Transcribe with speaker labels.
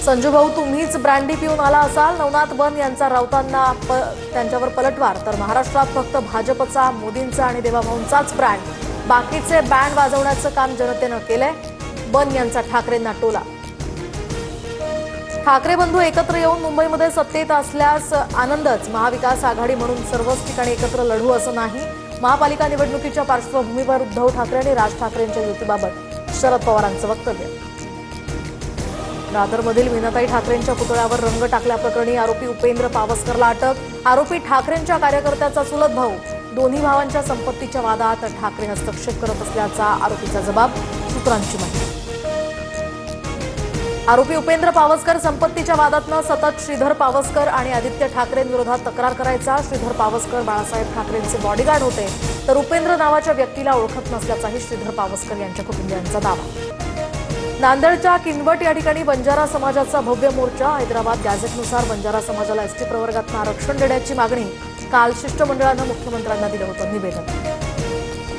Speaker 1: संजू भाऊ तुम्हीच ब्रँडी पिऊन आला असाल। नवनाथ बन यांचा राऊतांना त्यांच्यावर पलटवार। तर महाराष्ट्रात फक्त भाजपचा, मोदींचा आणि देवाभाऊंचाच ब्रँड, बाकीचे बँड वाजवण्याचं काम जनतेनं केलंय। बन यांचा ठाकरेंना टोला। ठाकरे बंधू एकत्र येऊन मुंबईमध्ये सत्तेत असल्यास आनंदच। महाविकास आघाडी म्हणून सर्वच ठिकाणी एकत्र लढू असं नाही। महापालिका निवडणुकीच्या पार्श्वभूमीवर उद्धव ठाकरे आणि राज ठाकरेंच्या युतीबाबत शरद पवारांचं वक्तव्य। दादरमधील मीनाताई ठाकरेंच्या पुतळ्यावर रंग टाकल्याप्रकरणी आरोपी उपेंद्र पावसकरला अटक। आरोपी ठाकरेंच्या कार्यकर्त्याचा चुलत भाऊ। दोन्ही भावांच्या संपत्तीच्या वादात ठाकरे हस्तक्षेप करत असल्याचा आरोपीचा जबाब। सूत्रांची माहिती। आरोपी उपेंद्र पावसकर संपत्तीच्या वादातनं सतत श्रीधर पावसकर आणि आदित्य ठाकरेंविरोधात तक्रार करायचा। श्रीधर पावसकर बाळासाहेब ठाकरेंचे बॉडीगार्ड होते, तर उपेंद्र नावाच्या व्यक्तीला ओळखत नसल्याचाही श्रीधर पावसकर यांच्या कुटुंबियांचा दावा। नांदेडच्या किनवट या ठिकाणी बंजारा समाजाचा भव्य मोर्चा। हैदराबाद गॅझेटनुसार बंजारा समाजाला एसटी प्रवर्गातून आरक्षण देण्याची मागणी काल शिष्टमंडळानं मुख्यमंत्र्यांना दिलं होतं निवेदन।